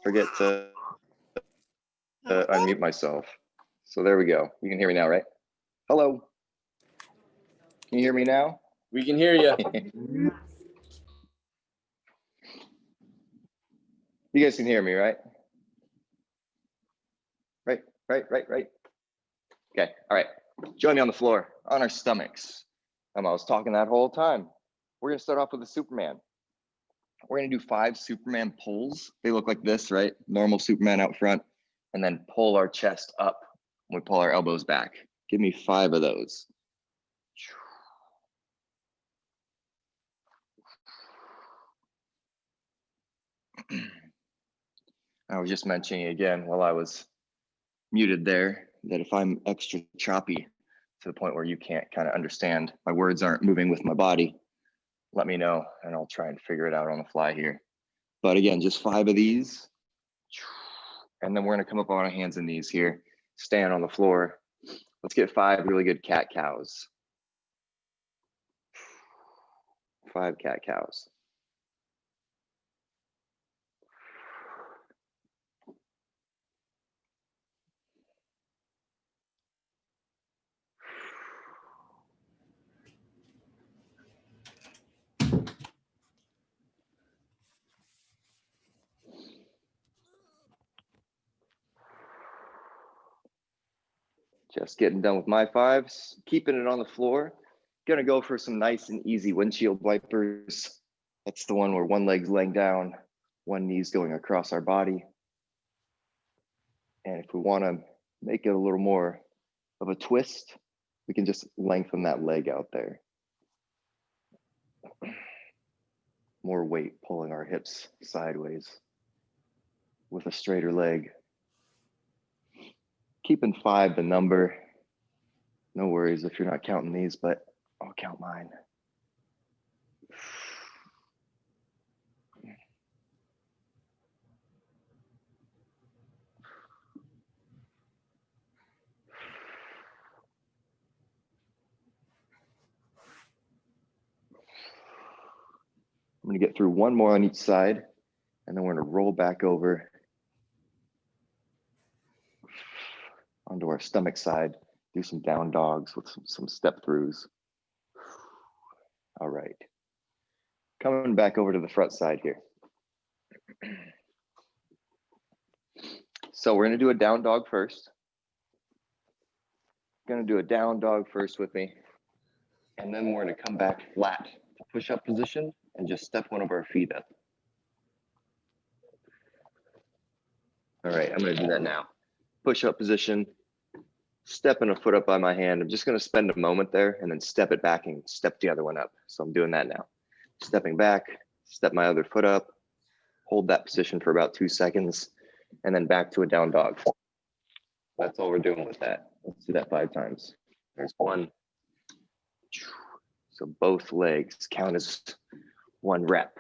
forget to unmute myself. So there we go. You can hear me now, right? Hello. Can you hear me now? We can hear you. You guys can hear me, right? Right. Okay, all right. Join me on the floor, on our stomachs. I was talking that whole time. We're gonna start off with a Superman. We're gonna do 5 Superman pulls. They look like this, right? Normal Superman out front, and then pull our chest up when we pull our elbows back. Give me 5 of those. I was just mentioning again while I was muted there that if I'm extra choppy to the point where you can't kind of understand, my words aren't moving with my body, let me know and I'll try and figure it out on the fly here. But again, just 5 of these. And then we're gonna come up on our hands and knees here, stand on the floor. Let's get 5 really good cat cows. 5 cat cows. Just getting done with my 5s, keeping it on the floor. Gonna go for some nice and easy windshield wipers. That's the one where one leg's laying down, one knee's going across our body. And if we wanna make it a little more of a twist, we can just lengthen that leg out there. More weight pulling our hips sideways with a straighter leg. Keeping 5 the number. No worries if you're not counting these, but I'll count mine. I'm gonna get through one more on each side, and then we're gonna roll back over onto our stomach side, do some down dogs with some step throughs. All right, coming back over to the front side here. So we're gonna do a down dog first. Gonna do a down dog first with me, and then we're gonna come back flat to push-up position and just step one of our feet up. All right, I'm gonna do that now. Push-up position, stepping a foot up by my hand. I'm just gonna spend a moment there and then step it back and step the other one up. So I'm doing that now. Stepping back, step my other foot up, hold that position for about 2 seconds, and then back to a down dog. That's all we're doing with that. Let's do that 5 times. There's 1. So both legs count as 1 rep.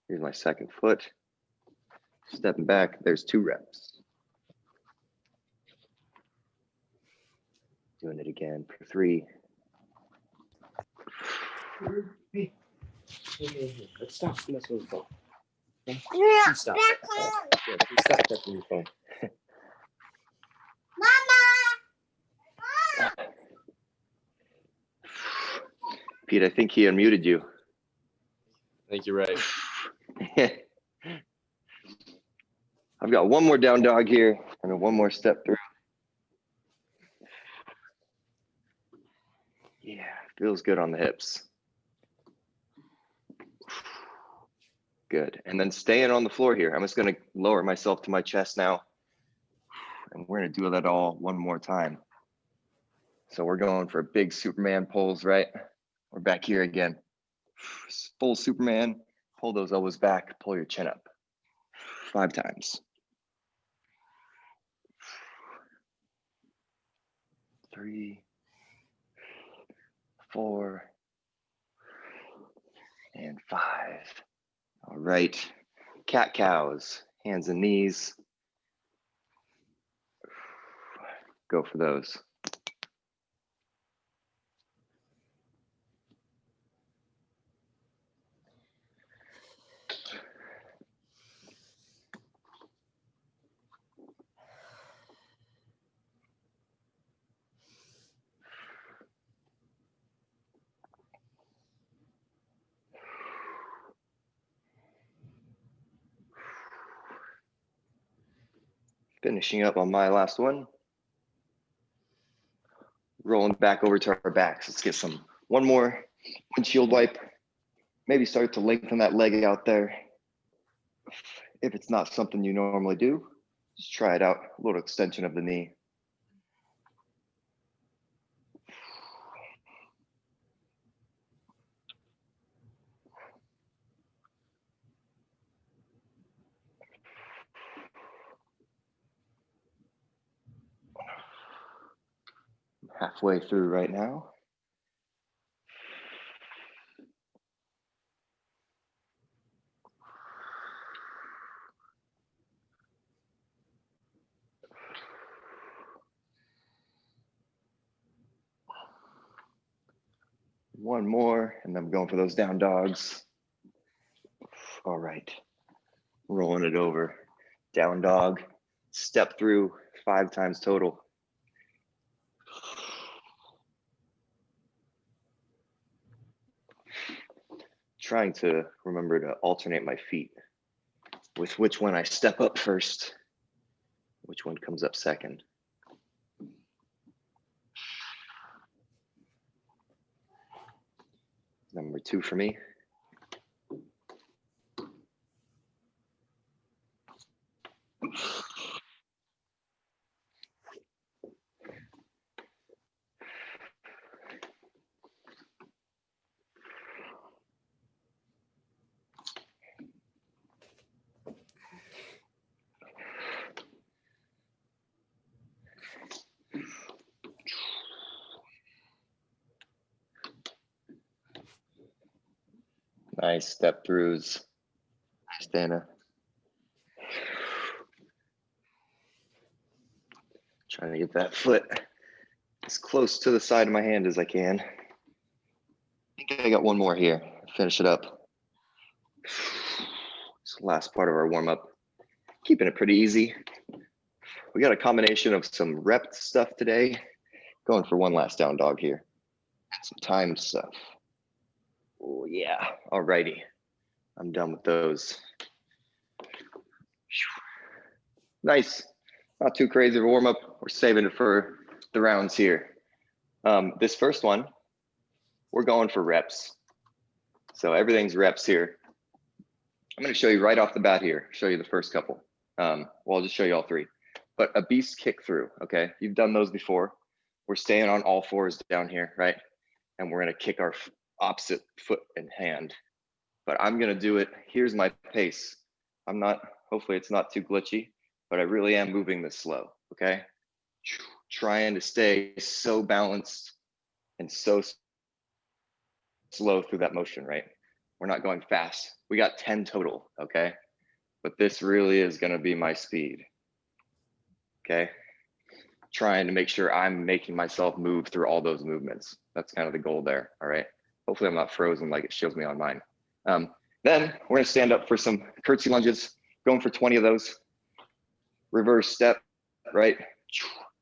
Here's my second foot. Stepping back, there's 2 reps. Doing it again for 3. Hey, let's stop messing with the phone. Yeah, Stop. back Yeah, stop touching your phone. Mama. Pete, I think he unmuted you. I think you're right. I've got 1 more down dog here and then 1 more step through. Yeah, feels good on the hips. Good, and then staying on the floor here. I'm just gonna lower myself to my chest now. And we're gonna do that all 1 more time. So we're going for big Superman pulls, right? We're back here again. Full Superman, pull those elbows back, pull your chin up. 5 times. 3, 4, and 5. All right, cat cows, hands and knees. Go for those. Finishing up on my last one. Rolling back over to our backs. Let's get one more windshield wipe. Maybe start to lengthen that leg out there. If it's not something you normally do, just try it out. A little extension of the knee. Halfway through right now. One more, and I'm going for those down dogs. All right, rolling it over. Down dog, step through 5 times total. Trying to remember to alternate my feet with which one I step up first, which one comes up second. Number 2 for me. Nice step throughs. Nice, Dana. Trying to get that foot as close to the side of my hand as I can. I think I got one more here. Finish it up. It's the last part of our warm up. Keeping it pretty easy. We got a combination of some rep stuff today. Going for one last down dog here. And some time stuff. Oh yeah, alrighty. I'm done with those. Nice, not too crazy of a warm up. We're saving it for the rounds here. This first one, we're going for reps. So everything's reps here. I'm gonna show you right off the bat here, show you the first couple. Well, I'll just show you all 3. But a beast kick through, okay? You've done those before. We're staying on all 4s down here, right? And we're gonna kick our opposite foot and hand. But I'm gonna do it, here's my pace. Hopefully it's not too glitchy, but I really am moving this slow, okay? Trying to stay so balanced and so slow through that motion, right? We're not going fast. We got 10 total, okay? But this really is gonna be my speed, okay? Trying to make sure I'm making myself move through all those movements. That's kind of the goal there, all right? Hopefully I'm not frozen like it shows me on mine. Then we're gonna stand up for some curtsy lunges, going for 20 of those. Reverse step, right?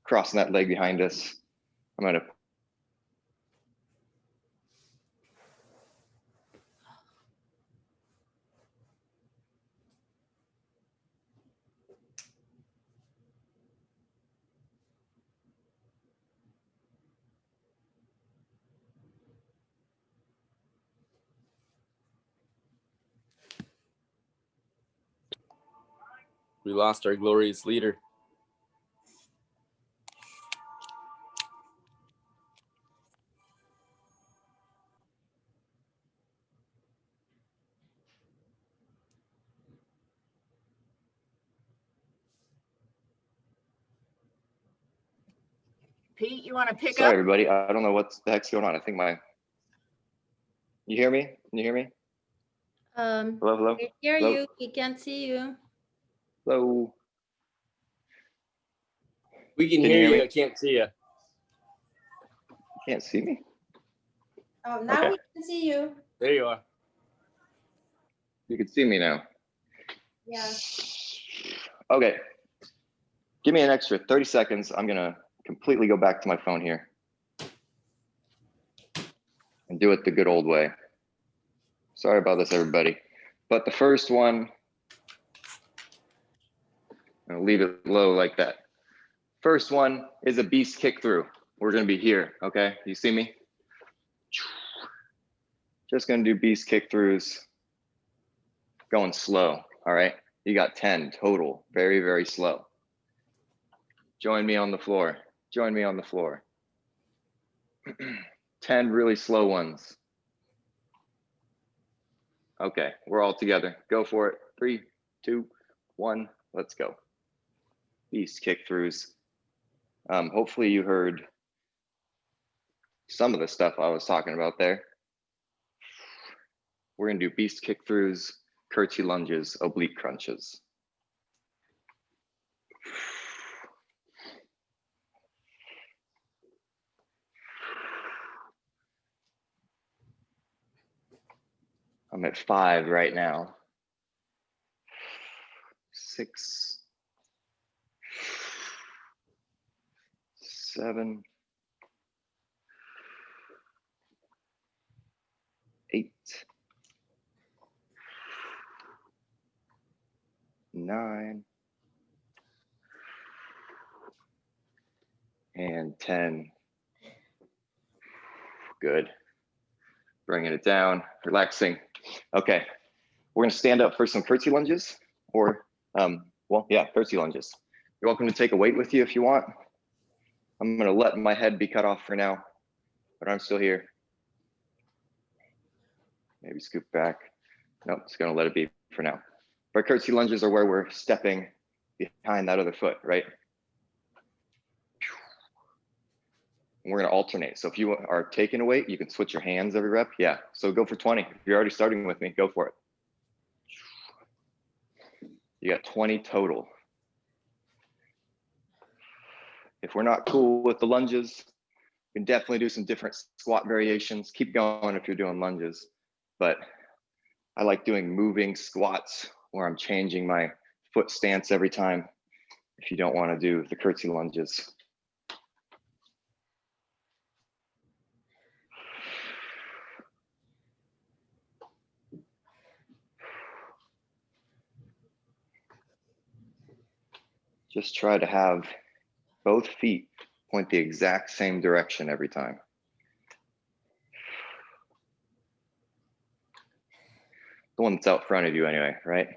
Crossing that leg behind us. I'm gonna We lost our glorious leader. Pete, you want to pick Sorry, up? everybody. I don't know what the heck's going on. I think you hear me? Can you hear me? Hello, hello? We hear Hello? you. We can see you. Hello? We can Can you hear hear you. me? I can't see you. Can't see me? Oh, now Okay. we can see you. There you are. You can see me now. Yeah. Okay. Give me an extra 30 seconds. I'm gonna completely go back to my phone here and do it the good old way. Sorry about this, everybody. But the first one And leave it low like that. First one is a beast kick through. We're gonna be here, okay? You see me? Just gonna do beast kick throughs, going slow, all right? You got 10 total, very, very slow. Join me on the floor, join me on the floor. 10 really slow ones. Okay, we're all together. Go for it. 3, 2, 1, let's go. Beast kick throughs. Hopefully you heard some of the stuff I was talking about there. We're gonna do beast kick throughs, curtsy lunges, oblique crunches. I'm at 5 right now. 6, 7, 8, 9, and 10. Good. Bringing it down, relaxing. Okay, we're gonna stand up for some curtsy lunges, or well, yeah, curtsy lunges. You're welcome to take a weight with you if you want. I'm gonna let my head be cut off for now, but I'm still here. Maybe scoop back. Nope, just gonna let it be for now. Our curtsy lunges are where we're stepping behind that other foot, right? And we're gonna alternate. So if you are taking a weight, you can switch your hands every rep. Yeah, so go for 20. If you're already starting with me, go for it. You got 20 total. If we're not cool with the lunges, you can definitely do some different squat variations. Keep going if you're doing lunges, but I like doing moving squats where I'm changing my foot stance every time if you don't want to do the curtsy lunges. Just try to have both feet point the exact same direction every time. The one that's out front of you anyway, right?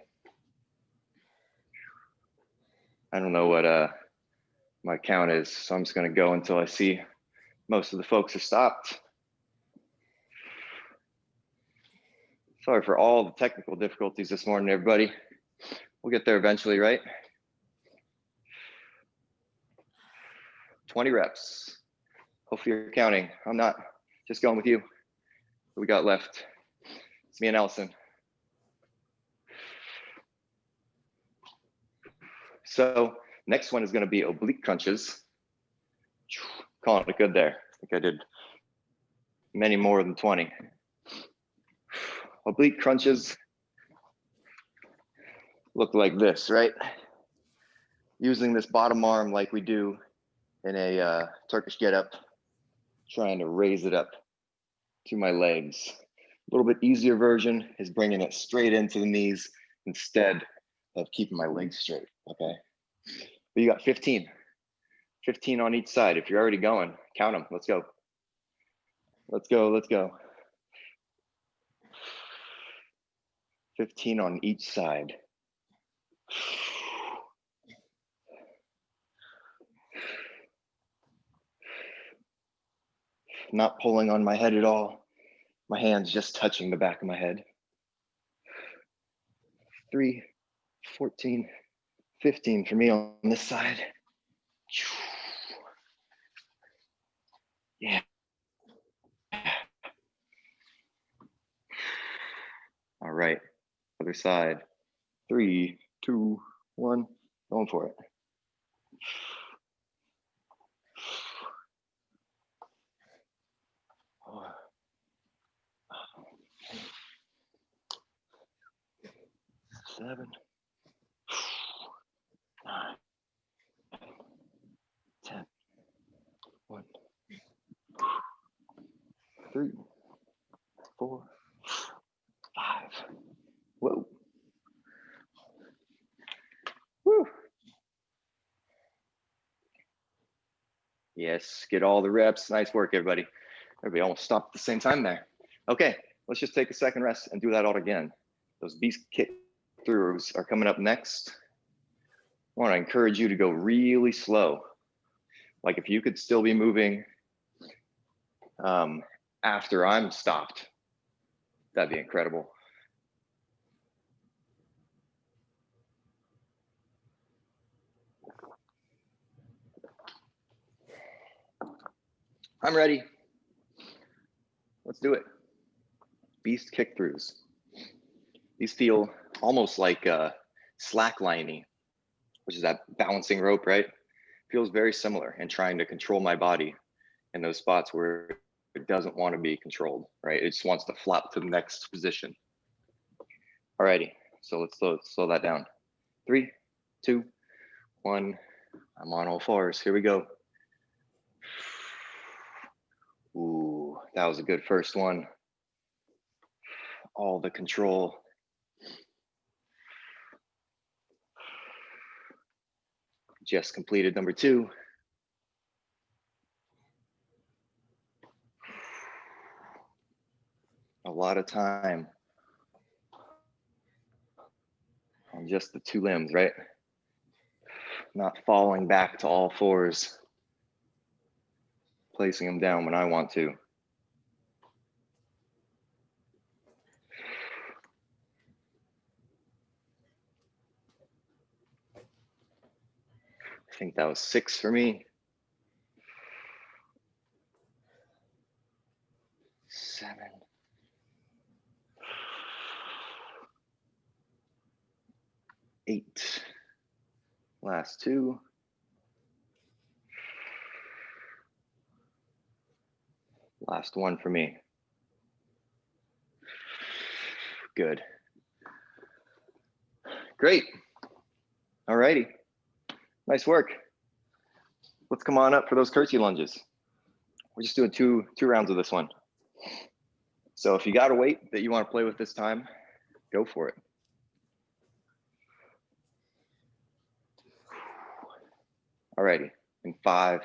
I don't know what my count is, so I'm just gonna go until I see most of the folks are stopped. Sorry for all the technical difficulties this morning, everybody. We'll get there eventually, right? 20 reps. Hopefully you're counting. I'm not, just going with you. What we got left? It's me and Allison. So next one is gonna be oblique crunches. Calling it good there. I think I did many more than 20. Oblique crunches look like this, right? Using this bottom arm like we do in a Turkish get-up, trying to raise it up to my legs. A little bit easier version is bringing it straight into the knees instead of keeping my legs straight, okay? But you got 15 on each side. If you're already going, count them, let's go. Let's go, let's go. 15 on each side. Not pulling on my head at all. My hands just touching the back of my head. 3, 14, 15 for me on this side. Yeah. All right, other side. 3, 2, 1, going for it. Seven, 9, 10, 1, 3, 4, 5. Whoa. Woo. Yes, get all the reps. Nice work, everybody. Everybody almost stopped at the same time there. Okay, let's just take a second rest and do that all again. Those beast kick throughs are coming up next. I want to encourage you to go really slow. Like if you could still be moving after I'm stopped, that'd be incredible. I'm ready. Let's do it. Beast kick throughs. These feel almost like slacklining, which is that balancing rope, right? Feels very similar in trying to control my body in those spots where it doesn't want to be controlled, right? It just wants to flop to the next position. Alrighty, so let's slow that down. 3, 2, 1. I'm on all fours. Here we go. Ooh, that was a good first one. All the control. Just completed number 2. A lot of time on just the 2 limbs, right? Not falling back to all fours, placing them down when I want to. I think that was 6 for me. 7. 8. Last 2. Last 1 for me. Good. Great. All righty. Nice work. Let's come on up for those curtsy lunges. We're just doing two rounds of this one. So if you got a weight that you want to play with this time, go for it. All righty. In 5,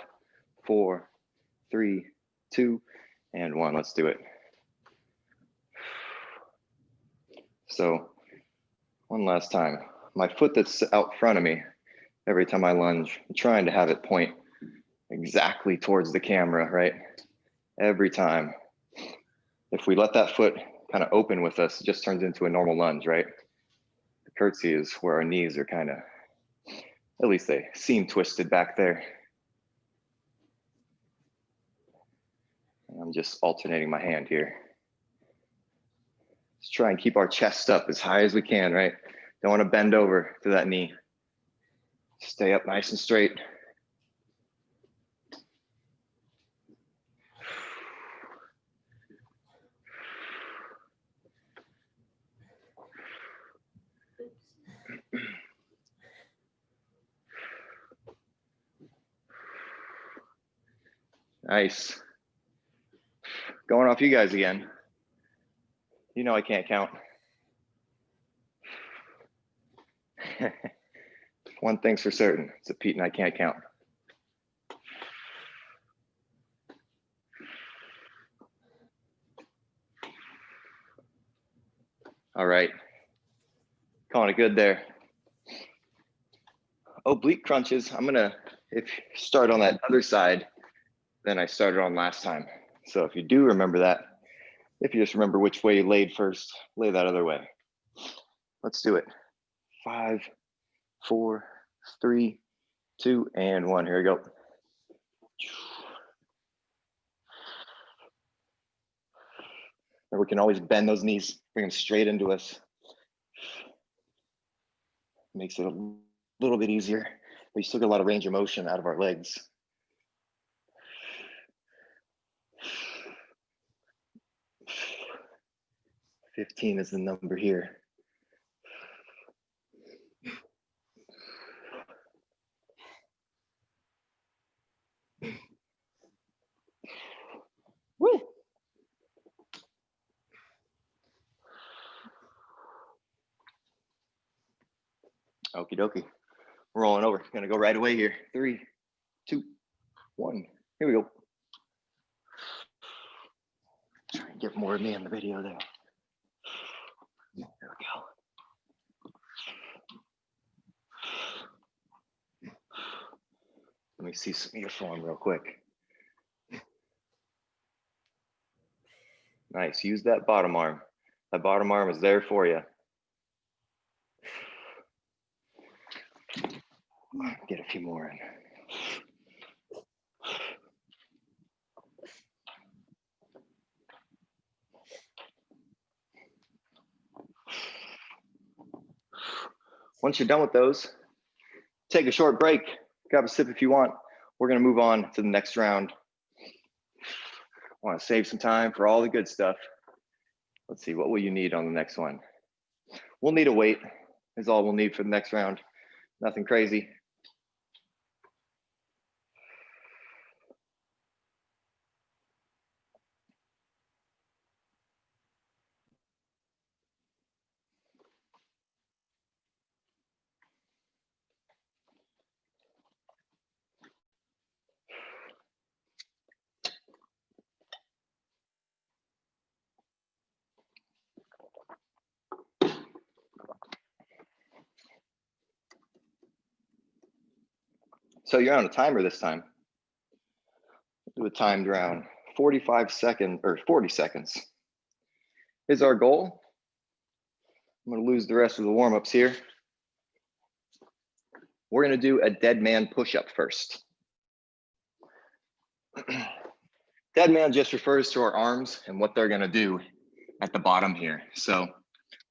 4, 3, 2, and 1. Let's do it. So one last time. My foot that's out front of me, every time I lunge, I'm trying to have it point exactly towards the camera, right? Every time. If we let that foot kind of open with us, it just turns into a normal lunge, right? The curtsy is where our knees are kind of, at least they seem twisted back there. And I'm just alternating my hand here. Let's try and keep our chest up as high as we can, right? Don't want to bend over to that knee. Stay up nice and straight. Nice. Going off you guys again. You know I can't count. One thing's for certain, it's that Pete and I can't count. All right, calling it good there. Oblique crunches, I'm gonna start on that other side than I started on last time. So if you do remember that, if you just remember which way you laid first, lay that other way. Let's do it. 5, 4, 3, 2, and 1. Here we go. And we can always bend those knees, bring them straight into us. Makes it a little bit easier. We still get a lot of range of motion out of our legs. $15 is the number here. Woo! Okie dokie. Rolling over. Gonna go right away here. 3, 2, 1. Here we go. Try and get more of me in the video there. There we go. Let me see some of your form real quick. Nice, use that bottom arm. That bottom arm is there for you. Get a few more in. Once you're done with those, take a short break, grab a sip if you want. We're gonna move on to the next round. Want to save some time for all the good stuff. Let's see, what will you need on the next one? We'll need a weight, is all we'll need for the next round. Nothing crazy. So you're on a timer this time. Do a timed round, 45 seconds or 40 seconds is our goal. I'm gonna lose the rest of the warm-ups here. We're gonna do a dead man push-up first. Dead man just refers to our arms and what they're gonna do at the bottom here. So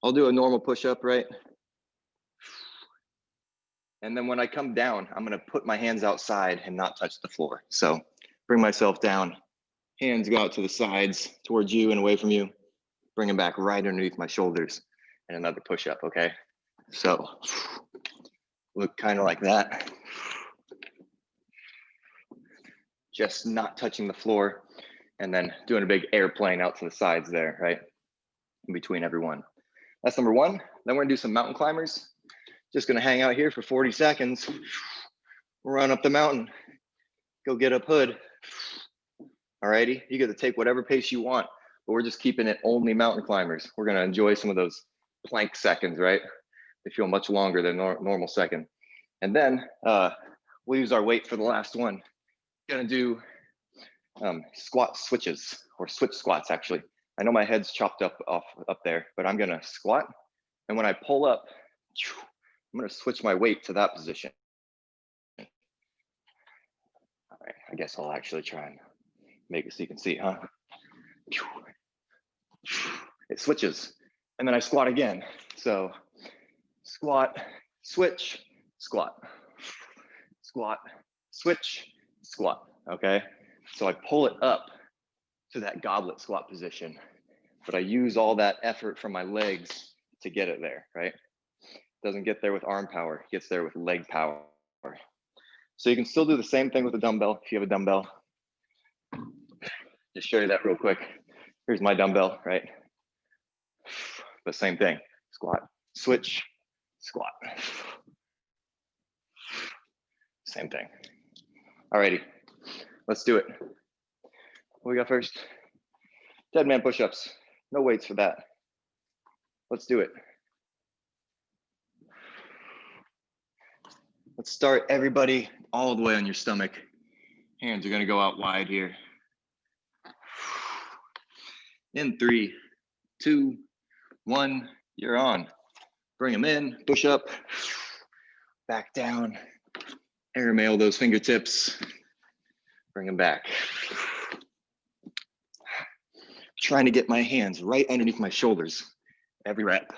I'll do a normal push-up, right? And then when I come down, I'm gonna put my hands outside and not touch the floor. So bring myself down, hands go out to the sides towards you and away from you. Bring them back right underneath my shoulders and another push-up, okay? So look kind of like that. Just not touching the floor and then doing a big airplane out to the sides there, right? In between everyone. That's number one. Then we're gonna do some mountain climbers. Just gonna hang out here for 40 seconds, run up the mountain, go get up hood. Alrighty, you get to take whatever pace you want, but we're just keeping it only mountain climbers. We're gonna enjoy some of those plank seconds, right? They feel much longer than normal second. And then we'll use our weight for the last one. Gonna do squat switches or switch squats actually. I know my head's chopped up there, but I'm gonna squat. And when I pull up, I'm gonna switch my weight to that position. All right, I guess I'll actually try and make it so you can see, huh? It switches, and then I squat again. So squat, switch, squat, squat, switch, squat, okay? So I pull it up to that goblet squat position, but I use all that effort from my legs to get it there, right? Doesn't get there with arm power, it gets there with leg power. So you can still do the same thing with a dumbbell if you have a dumbbell. Just show you that real quick. Here's my dumbbell, right? The same thing, squat, switch, squat. Same thing. Alrighty, let's do it. What we got first? Dead man push-ups, no weights for that. Let's do it. Let's start everybody all the way on your stomach. Hands are gonna go out wide here. In 3, 2, 1, you're on. Bring them in, push up, back down, airmail those fingertips, bring them back. Trying to get my hands right underneath my shoulders every rep.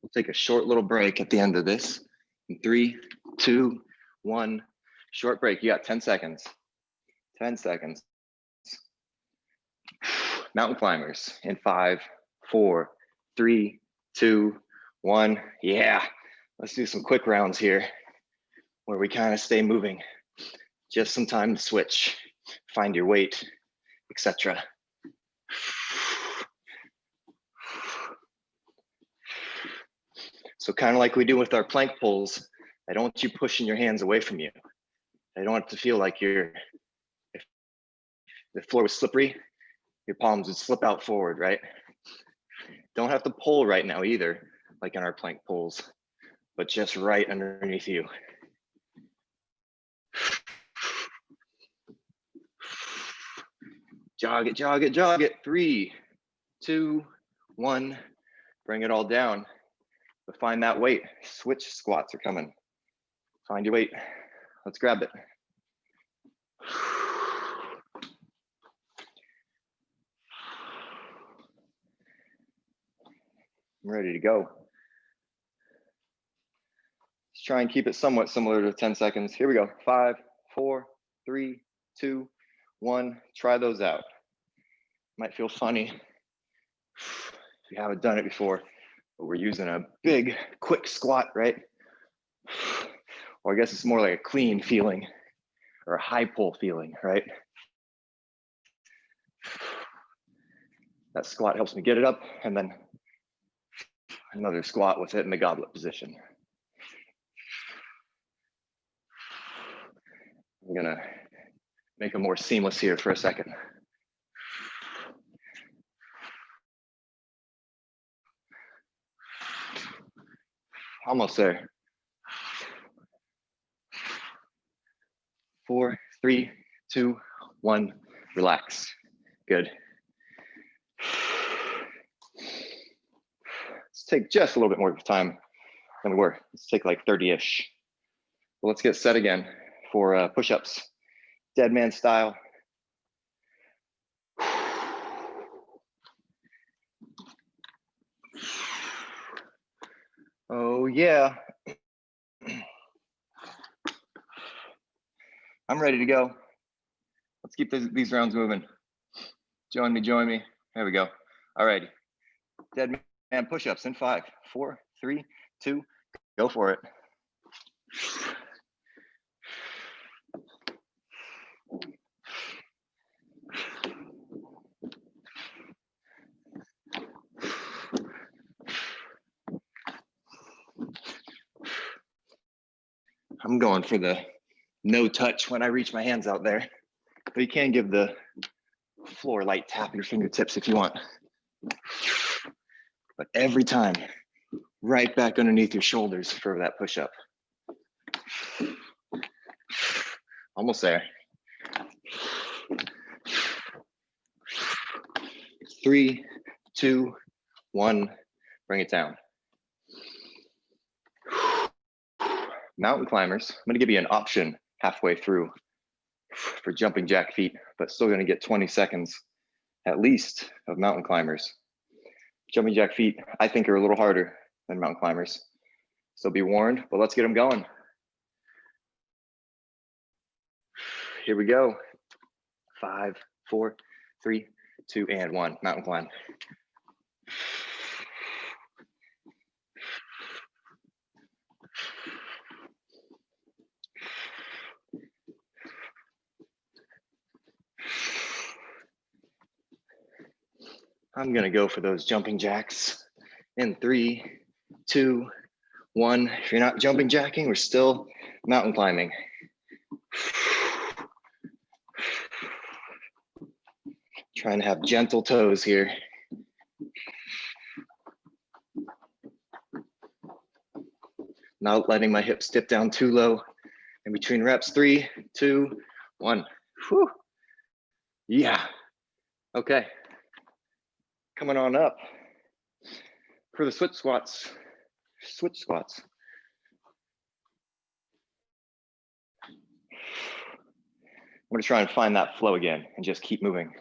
We'll take a short little break at the end of this. In 3, 2, 1, short break. You got 10 seconds. 10 seconds. Mountain climbers in 5, 4, 3, 2, 1. Yeah, let's do some quick rounds here. where we kind of stay moving. Just some time to switch, find your weight, etc. So kind of like we do with our plank pulls, I don't want you pushing your hands away from you. I don't want it to feel like if the floor was slippery, your palms would slip out forward, right? Don't have to pull right now either, like in our plank pulls, but just right underneath you. Jog it, jog it, jog it. 3, 2, 1. Bring it all down. But find that weight. Switch squats are coming. Find your weight. Let's grab it. I'm ready to go. Let's try and keep it somewhat similar to 10 seconds. Here we go. 5, 4, 3, 2, 1. Try those out. Might feel funny if you haven't done it before, but we're using a big, quick squat, right? Or I guess it's more like a clean feeling or a high pull feeling, right? That squat helps me get it up, and then another squat with it in the goblet position. I'm gonna make it more seamless here for a second. Almost there. 4, 3, 2, 1, relax. Good. Let's take just a little bit more time than we were. Let's take like 30-ish. Well, let's get set again for push-ups. Dead man style. Oh yeah. I'm ready to go. Let's keep these rounds moving. Join me, join me. There we go. All right. Dead man push-ups in 5, 4, 3, 2, go for it. I'm going for the no touch when I reach my hands out there, but you can give the floor light tap your fingertips if you want. But every time, right back underneath your shoulders for that push-up. Almost there. 3, 2, 1, bring it down. Mountain climbers, I'm gonna give you an option halfway through for jumping jack feet, but still gonna get 20 seconds at least of mountain climbers. Jumping jack feet, I think, are a little harder than mountain climbers. So be warned, but let's get them going. Here we go. 5, 4, 3, 2, and 1, mountain climb. I'm gonna go for those jumping jacks in 3, 2, 1. If you're not jumping jacking, we're still mountain climbing. Trying to have gentle toes here. Not letting my hips dip down too low. In between reps, 3, 2, 1. Whew. Yeah. Okay. Coming on up for the switch squats. Switch squats. I'm gonna try and find that flow again and just keep moving.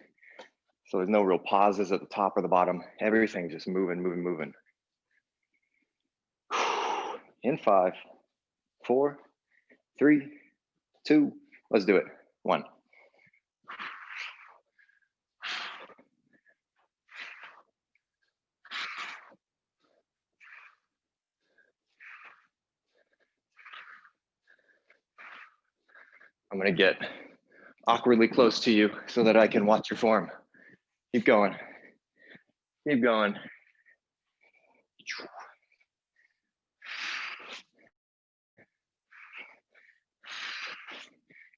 So there's no real pauses at the top or the bottom. Everything's just moving, moving, moving. In 5, 4, 3, 2, let's do it. 1. I'm gonna get awkwardly close to you so that I can watch your form. Keep going. Keep going.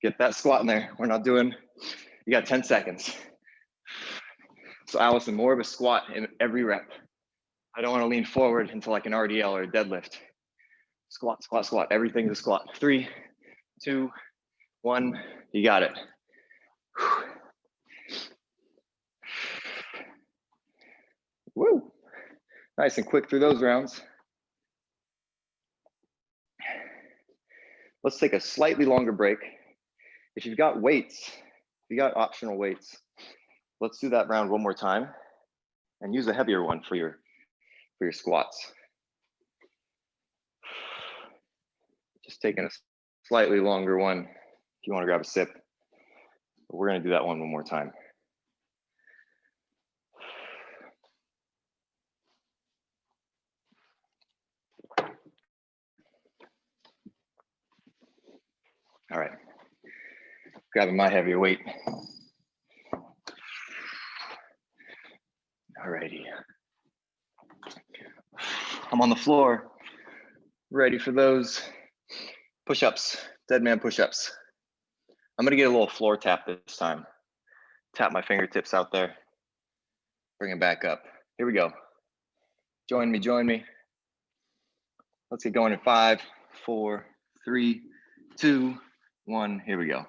Get that squat in there. We're not doing, you got 10 seconds. So Allison, more of a squat in every rep. I don't want to lean forward until like an RDL or a deadlift. Squat, squat, squat. Everything's a squat. 3, 2, 1. You got it. Woo. Nice and quick through those rounds. Let's take a slightly longer break. If you've got weights, if you got optional weights, let's do that round one more time and use a heavier one for your squats. Just taking a slightly longer one if you want to grab a sip. But we're going to do that one more time. All right, grabbing my heavier weight. All righty. I'm on the floor, ready for those push-ups, dead man push-ups. I'm gonna get a little floor tap this time. Tap my fingertips out there, bring it back up. Here we go. Join me, join me. Let's get going in 5, 4, 3, 2, 1. Here we go.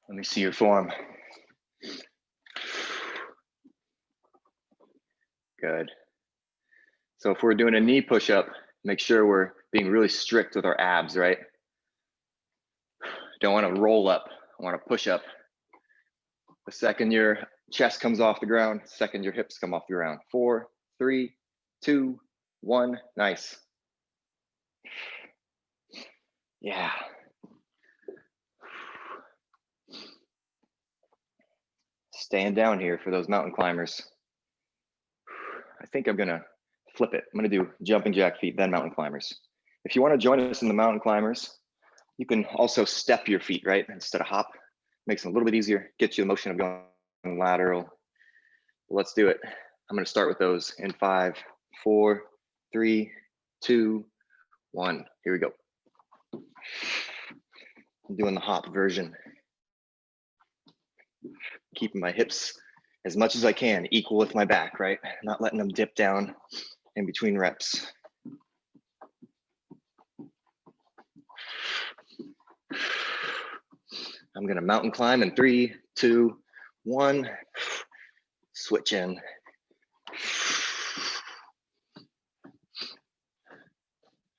Let me see your form. Good. So if we're doing a knee push-up, make sure we're being really strict with our abs, right? Don't want to roll up, I want to push up. The second your chest comes off the ground, second your hips come off the ground. 4, 3, 2, 1, nice. Yeah. Staying down here for those mountain climbers. I think I'm gonna flip it. I'm gonna do jumping jack feet, then mountain climbers. If you wanna join us in the mountain climbers, you can also step your feet, right? Instead of hop, makes it a little bit easier, get you the motion of going lateral. Let's do it. I'm gonna start with those in 5, 4, 3, 2, 1. Here we go. I'm doing the hop version. Keeping my hips as much as I can equal with my back, right? Not letting them dip down in between reps. I'm gonna mountain climb in 3, 2, 1. Switch in.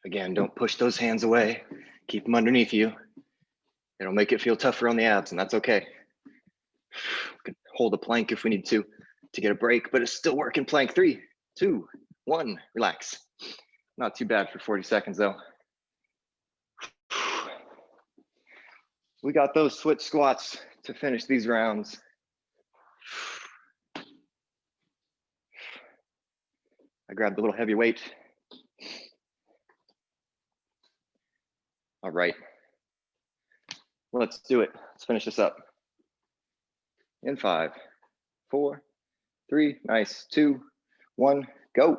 Again, don't push those hands away. Keep them underneath you. It'll make it feel tougher on the abs, and that's okay. We can hold a plank if we need to get a break, but it's still working plank. 3, 2, 1, relax. Not too bad for 40 seconds though. We got those switch squats to finish these rounds. I grabbed a little heavy weight. All right, let's do it. Let's finish this up. In 5, 4, 3, nice, 2, 1, go.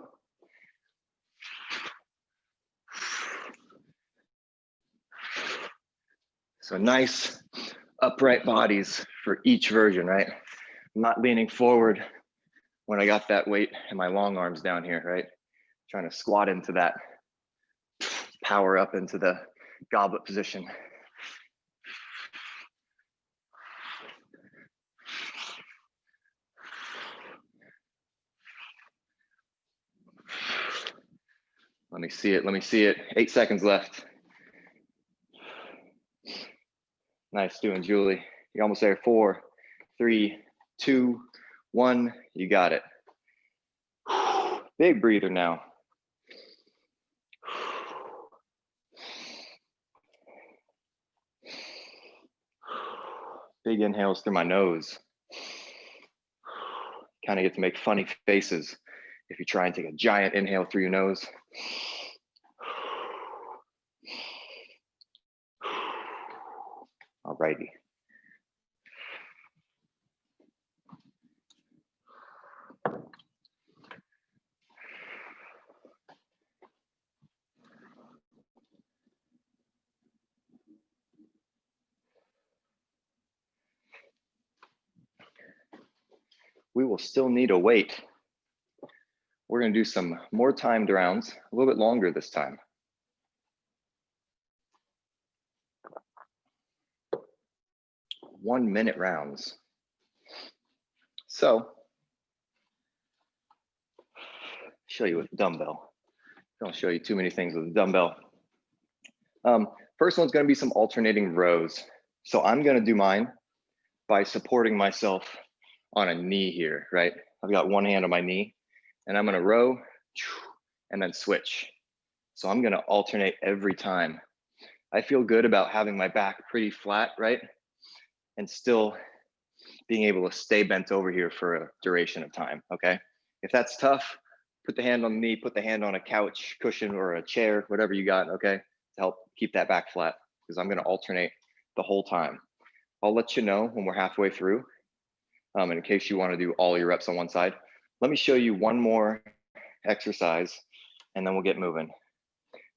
So nice upright bodies for each version, right? I'm not leaning forward when I got that weight and my long arms down here, right? Trying to squat into that, power up into the goblet position. Let me see it, let me see it. 8 seconds left. Nice doing, Julie. You're almost there. 4, 3, 2, 1, you got it. Big breather now. Big inhales through my nose. Kind of get to make funny faces if you try and take a giant inhale through your nose. All righty. We will still need a weight. We're going to do some more timed rounds, a little bit longer this time. One-minute rounds. So, show you with the dumbbell. Don't show you too many things with the dumbbell. First one's going to be some alternating rows. So I'm going to do mine by supporting myself on a knee here, right? I've got one hand on my knee and I'm going to row and then switch. So I'm going to alternate every time. I feel good about having my back pretty flat, right? And still being able to stay bent over here for a duration of time, okay? If that's tough, put the hand on the knee, put the hand on a couch, cushion, or a chair, whatever you got, okay? To help keep that back flat, because I'm gonna alternate the whole time. I'll let you know when we're halfway through, in case you wanna do all your reps on one side. Let me show you one more exercise, and then we'll get moving.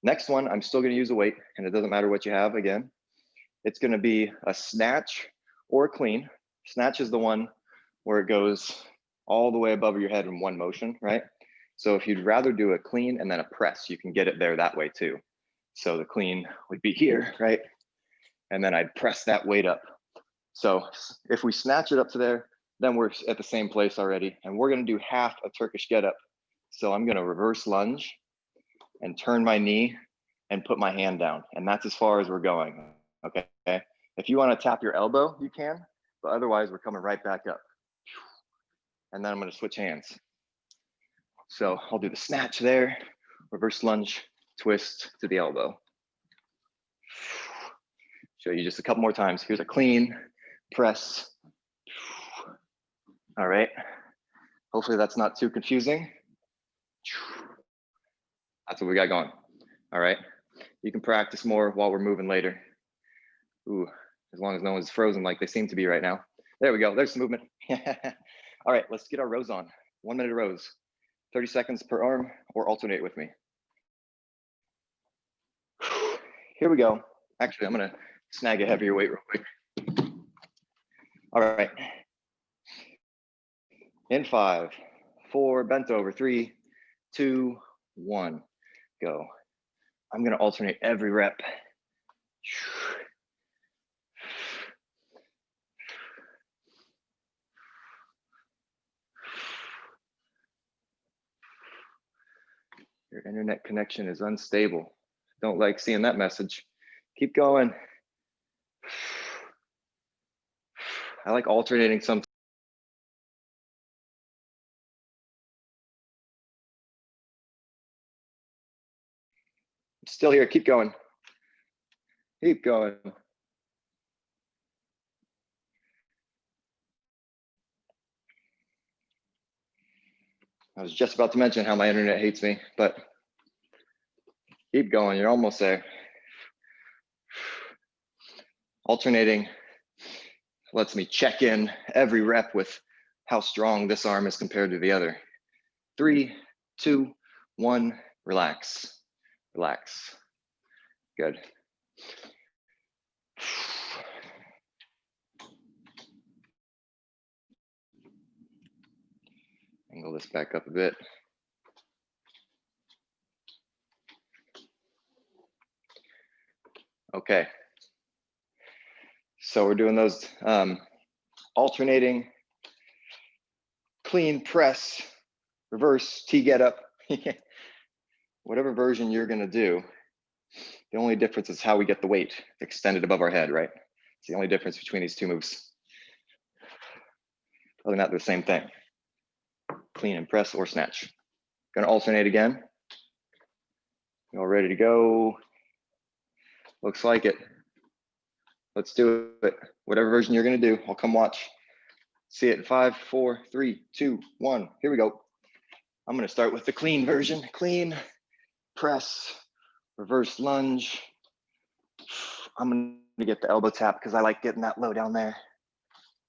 Next one, I'm still gonna use a weight, and it doesn't matter what you have, again. It's gonna be a snatch or a clean. Snatch is the one where it goes all the way above your head in one motion, right? So if you'd rather do a clean and then a press, you can get it there that way too. So the clean would be here, right? And then I'd press that weight up. So if we snatch it up to there, then we're at the same place already. And we're gonna do half a Turkish get up. So I'm gonna reverse lunge and turn my knee and put my hand down. And that's as far as we're going, okay? If you wanna tap your elbow, you can, but otherwise we're coming right back up. And then I'm gonna switch hands. So I'll do the snatch there, reverse lunge, twist to the elbow. Show you just a couple more times. Here's a clean, press. All right. Hopefully that's not too confusing. That's what we got going. All right. You can practice more while we're moving later. Ooh, as long as no one's frozen like they seem to be right now. There we go. There's some movement. All right, let's get our rows on. 1 minute rows, 30 seconds per arm, or alternate with me. Here we go. Actually, I'm gonna snag a heavier weight real quick. All right. In 5, 4, bent over, 3, 2, 1, go. I'm gonna alternate every rep. Your internet connection is unstable. Don't like seeing that message. Keep going. I like alternating some. Still here, keep going. Keep going. I was just about to mention how my internet hates me, but keep going, you're almost there. Alternating lets me check in every rep with how strong this arm is compared to the other. 3, 2, 1, relax, relax. Good. Angle this back up a bit. Okay. So we're doing those alternating, clean press, reverse T get up. Whatever version you're gonna do, the only difference is how we get the weight extended above our head, right? It's the only difference between these two moves. Other than that, they're the same thing. Clean and press or snatch. Gonna alternate again. You all ready to go? Looks like it. Let's do it. Whatever version you're gonna do, I'll come watch. See it in 5, 4, 3, 2, 1. Here we go. I'm gonna start with the clean version. Clean, press, reverse lunge. I'm gonna get the elbow tap because I like getting that low down there.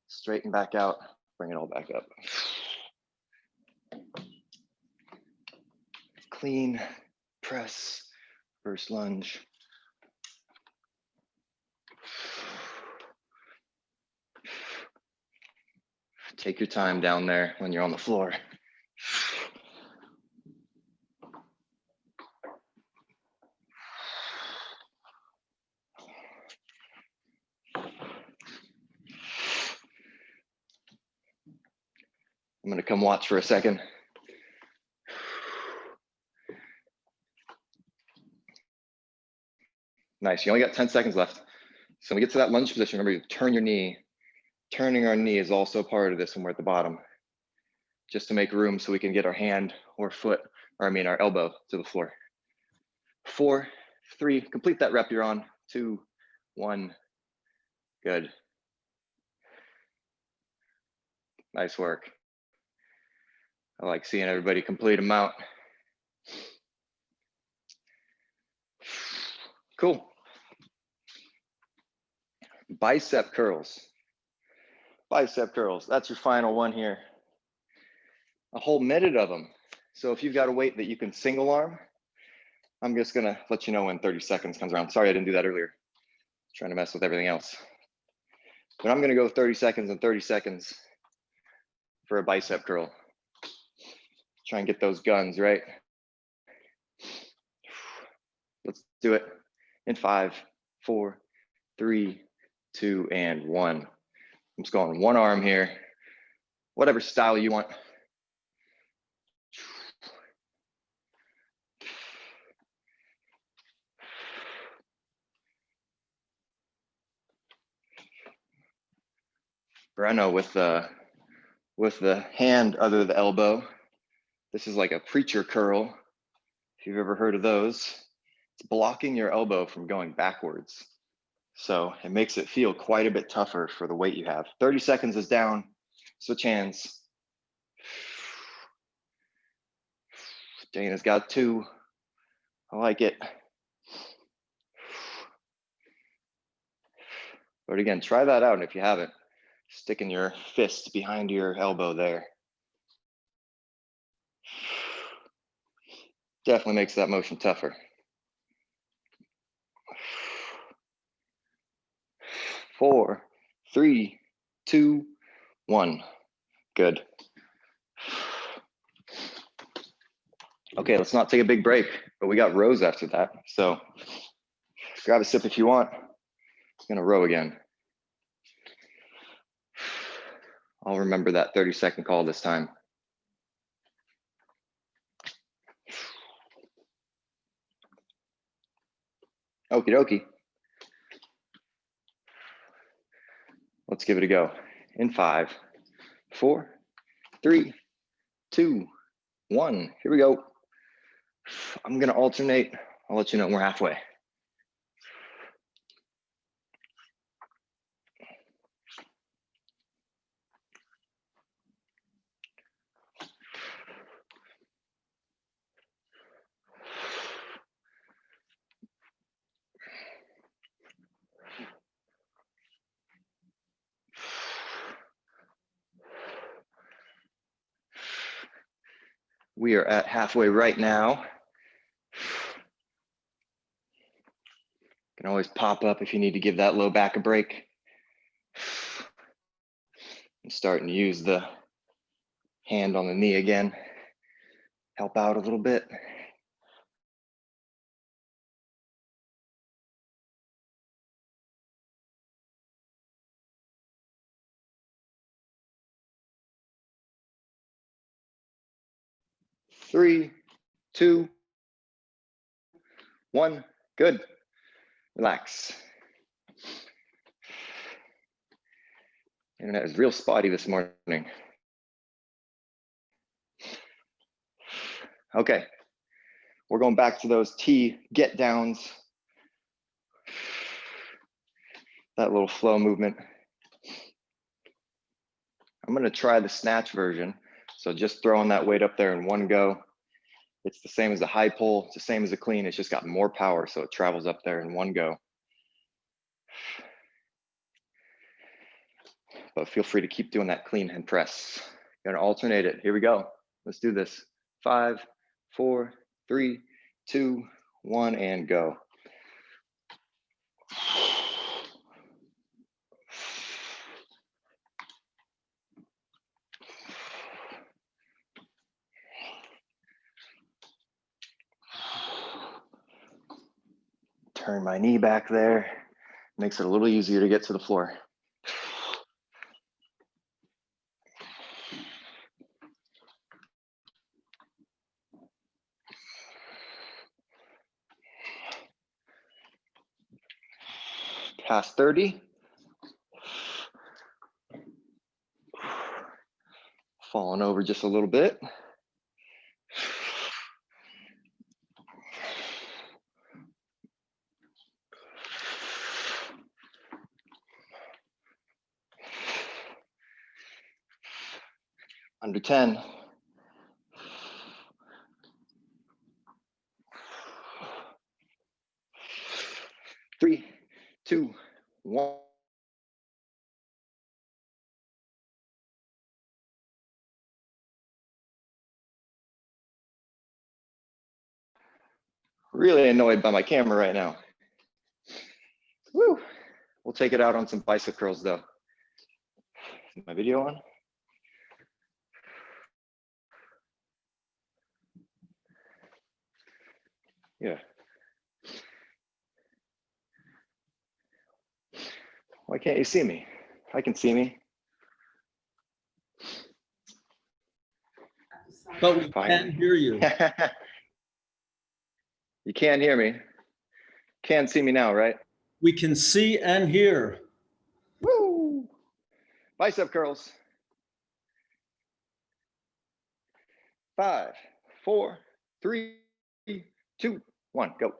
Straighten back out, bring it all back up. Clean, press, reverse lunge. Take your time down there when you're on the floor. I'm gonna come watch for a second. Nice, you only got 10 seconds left. So when we get to that lunge position, remember you turn your knee. Turning our knee is also part of this when we're at the bottom, just to make room so we can get our hand or foot, or I mean our elbow to the floor. 4, 3, complete that rep you're on. 2, 1, good. Nice work. I like seeing everybody complete them out. Cool. Bicep curls. Bicep curls, that's your final one here. A whole minute of them. So if you've got a weight that you can single arm, I'm just gonna let you know when 30 seconds comes around. Sorry, I didn't do that earlier. Trying to mess with everything else. But I'm gonna go 30 seconds and 30 seconds for a bicep curl. Try and get those guns, right? Let's do it in 5, 4, 3, 2, and 1. I'm just going one arm here, whatever style you want. Breno with the hand under the elbow. This is like a preacher curl. If you've ever heard of those, it's blocking your elbow from going backwards. So it makes it feel quite a bit tougher for the weight you have. 30 seconds is down, switch hands. Dana's got 2, I like it. But again, try that out, and if you haven't, sticking your fist behind your elbow there. Definitely makes that motion tougher. 4, 3, 2, 1. Good. Okay, let's not take a big break, but we got rows after that. So grab a sip if you want. I'm gonna row again. I'll remember that 30-second call this time. Okie dokie. Let's give it a go. In 5, 4, 3, 2, 1. Here we go. I'm gonna alternate. I'll let you know when we're halfway. We are at halfway right now. Can always pop up if you need to give that low back a break. I'm starting to use the hand on the knee again. Help out a little bit. Three, 2, 1. Good. Relax. Internet is real spotty this morning. Okay, we're going back to those T get downs. that little flow movement. I'm gonna try the snatch version. So just throwing that weight up there in one go. It's the same as a high pull, it's the same as a clean, it's just got more power, so it travels up there in one go. But feel free to keep doing that clean and press. Gonna alternate it, here we go. Let's do this. 5, 4, 3, 2, 1, and go. Turn my knee back there. Makes it a little easier to get to the floor. Past 30. Falling over just a little bit. Under 10. 3, 2, 1. Really annoyed by my camera right now. Woo. We'll take it out on some bicep curls though. Is my video on? Yeah. Why can't you see me? I can see me. But we Fine. can hear you. You can't hear me. Can see me now, right? We can see and hear. Woo! Bicep curls. 5, 4, 3, 2, 1, go.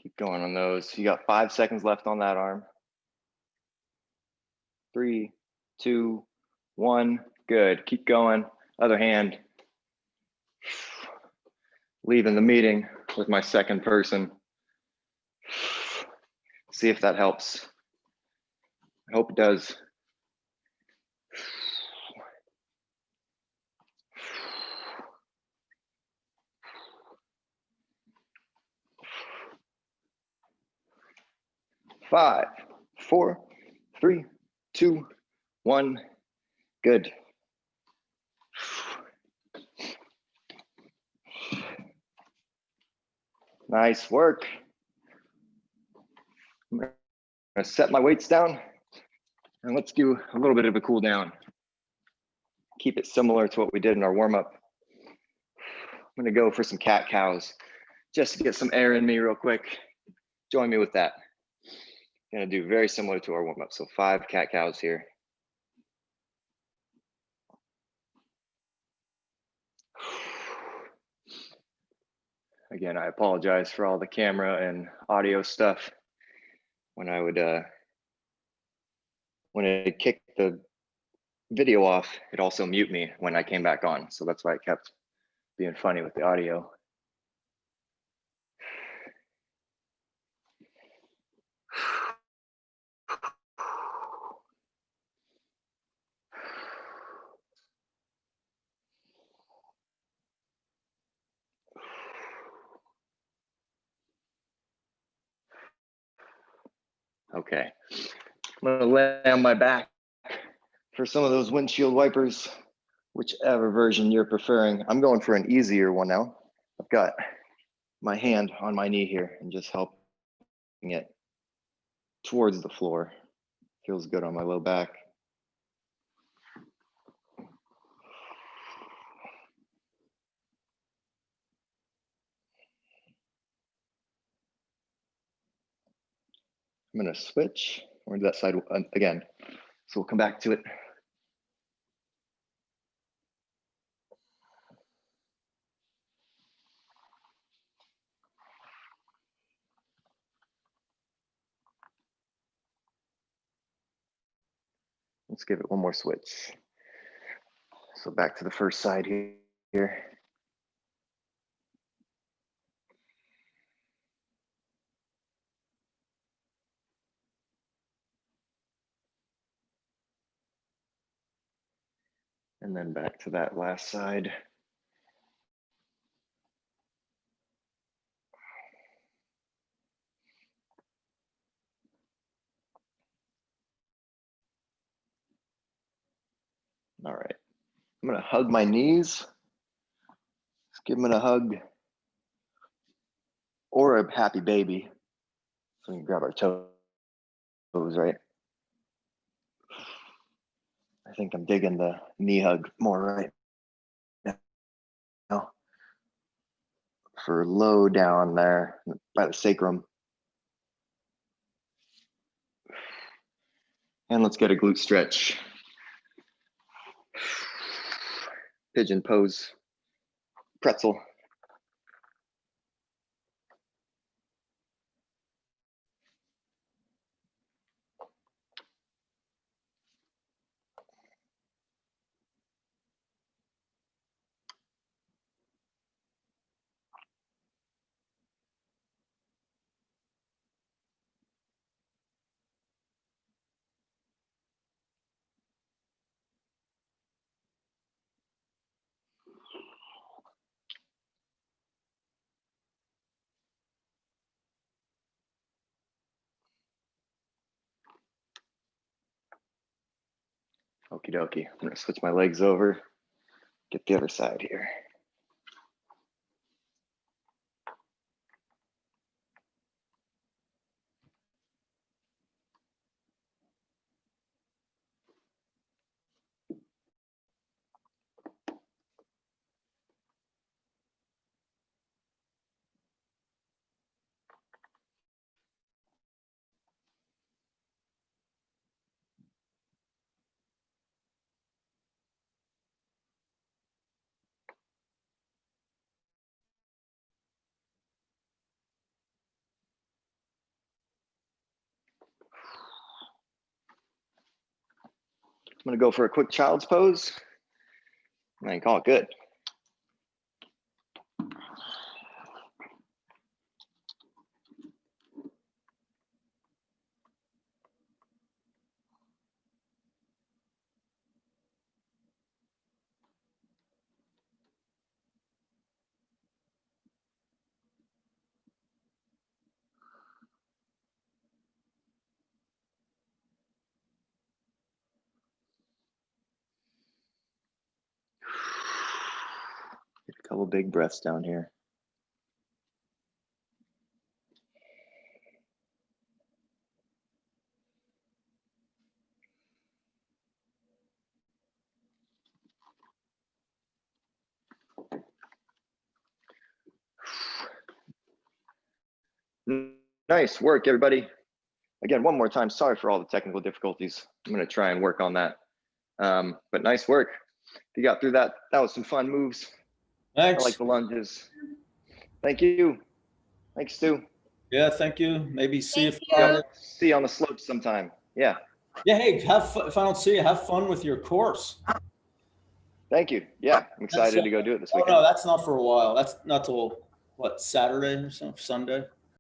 Keep going on those. You got 5 seconds left on that arm. 3, 2, 1. Good. Keep going. Other hand. Leaving the meeting with my second person. See if that helps. I hope it does. Five, 4, 3, 2, 1. Good. Nice work. I'm gonna set my weights down and let's do a little bit of a cool down. Keep it similar to what we did in our warm up. I'm gonna go for some cat cows just to get some air in me real quick. Join me with that. Gonna do very similar to our warm up. So 5 cat cows here. Again, I apologize for all the camera and audio stuff. When I would, when it kicked the video off, it also mute me when I came back on. So that's why it kept being funny with the audio. Okay, I'm gonna lay on my back for some of those windshield wipers, whichever version you're preferring. I'm going for an easier one now. I've got my hand on my knee here and just helping it towards the floor. Feels good on my low back. I'm gonna switch. We're to that side again. So we'll come back to it. Let's give it one more switch. So back to the first side here. And then back to that last side. All right, I'm gonna hug my knees. Let's give them a hug. Or a happy baby. So we can grab our toes, right? I think I'm digging the knee hug more right now. For low down there by the sacrum. And let's get a glute stretch. Pigeon pose, pretzel. Okie dokie. I'm gonna switch my legs over, get the other side here. I'm gonna go for a quick child's pose. And I call it good. Get a couple big breaths down here. Nice work, everybody. Again, one more time, sorry for all the technical difficulties. I'm gonna try and work on that. But nice work. You got through that. That was some fun moves. I Thanks. like the lunges. Thank you. Thanks, Stu. Yeah, thank you. Maybe see you Thank you. Friday. See you on the slopes sometime. Yeah. Yeah, hey, have fun. If I don't see you, have fun with your course. Thank you. Yeah, I'm excited to go do it this Oh weekend. no, that's not for a while. That's not till what, Saturday or something, Sunday?